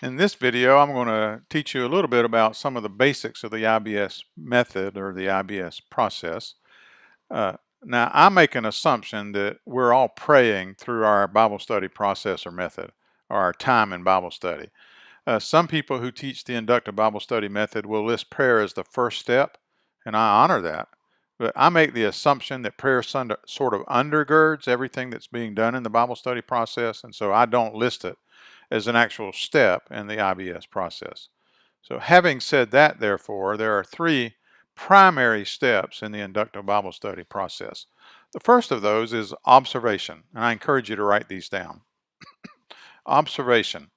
In this video, I'm going to teach you a little bit about some of the basics of the IBS method or the IBS process. Now, I make an assumption that we're all praying through our Bible study process or method, or our time in Bible study. Some people who teach the inductive Bible study method will list prayer as the first step, and I honor that. But I make the assumption that prayer sort of undergirds everything that's being done in the Bible study process, and so I don't list it as an actual step in the IBS process. So having said that, therefore, there are three primary steps in the inductive Bible study process. The first of those is observation, and I encourage you to write these down. Observation.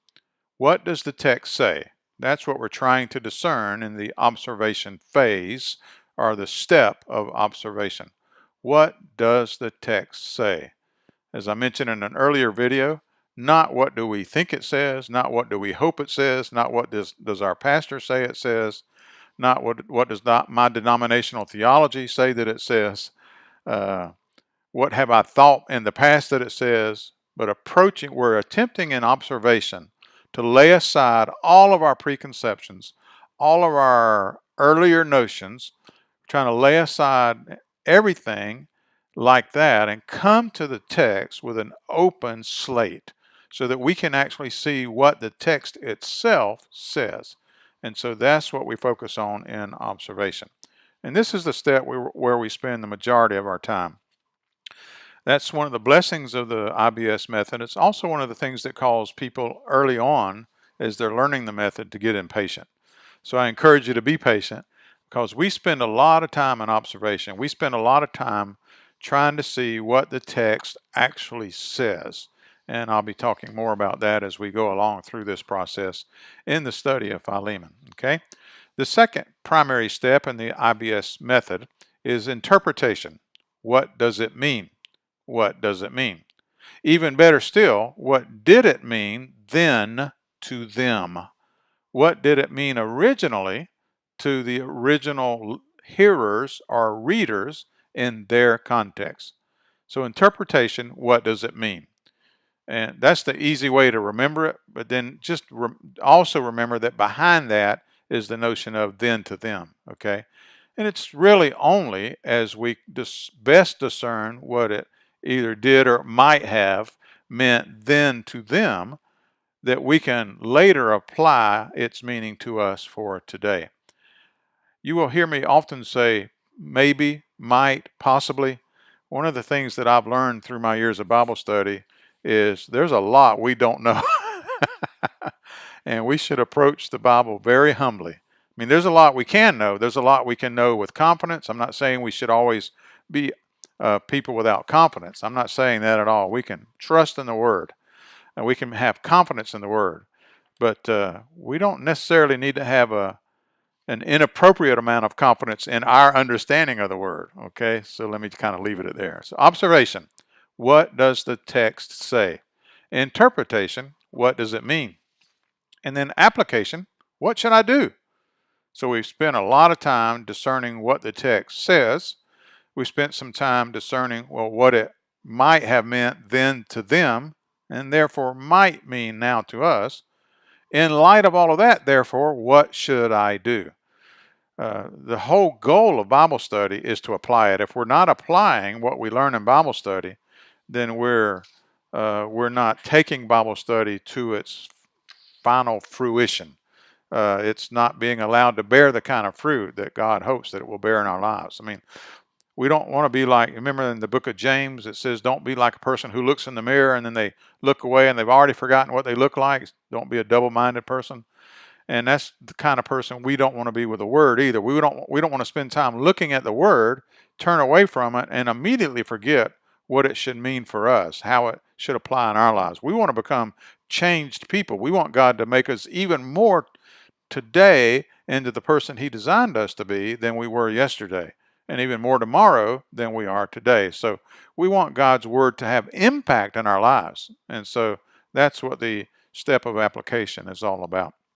What does the text say? That's what we're trying to discern in the observation phase, or the step of observation. What does the text say? As I mentioned in an earlier video, not what do we think it says, not what do we hope it says, not what does our pastor say it says, not what does my denominational theology say that it says, what have I thought in the past that it says, but we're attempting in observation to lay aside all of our preconceptions, all of our earlier notions, trying to lay aside everything like that and come to the text with an open slate so that we can actually see what the text itself says. And so that's what we focus on in observation. And this is the step where we spend the majority of our time. That's one of the blessings of the IBS method. It's also one of the things that cause people early on, as they're learning the method, to get impatient. So I encourage you to be patient, because we spend a lot of time in observation. We spend a lot of time trying to see what the text actually says. And I'll be talking more about that as we go along through this process in the study of Philemon. Okay? The second primary step in the IBS method is interpretation. What does it mean? What does it mean? Even better still, what did it mean then to them? What did it mean originally to the original hearers or readers in their context? So interpretation, what does it mean? And that's the easy way to remember it, but then just also remember that behind that is the notion of then to them, okay? And it's really only as we best discern what it either did or might have meant then to them that we can later apply its meaning to us for today. You will hear me often say maybe, might, possibly. One of the things that I've learned through my years of Bible study is there's a lot we don't know. And we should approach the Bible very humbly. I mean, there's a lot we can know. There's a lot we can know with confidence. I'm not saying we should always be people without confidence. I'm not saying that at all. We can trust in the Word, and we can have confidence in the Word. But we don't necessarily need to have an inappropriate amount of confidence in our understanding of the Word. Okay, so let me kind of leave it at there. So observation, what does the text say? Interpretation, what does it mean? And then application, what should I do? So we've spent a lot of time discerning what the text says. We spent some time discerning, well, what it might have meant then to them, and therefore might mean now to us. In light of all of that, therefore, what should I do? The whole goal of Bible study is to apply it. If we're not applying what we learn in Bible study, then we're not taking Bible study to its final fruition. It's not being allowed to bear the kind of fruit that God hopes that it will bear in our lives. I mean, we don't want to be like, remember in the book of James, it says, don't be like a person who looks in the mirror and then they look away and they've already forgotten what they look like. Don't be a double-minded person. And that's the kind of person we don't want to be with the Word either. We don't want to spend time looking at the Word, turn away from it, and immediately forget what it should mean for us, how it should apply in our lives. We want to become changed people. We want God to make us even more today into the person He designed us to be than we were yesterday, and even more tomorrow than we are today. So we want God's Word to have impact in our lives. And so that's what the step of application is all about.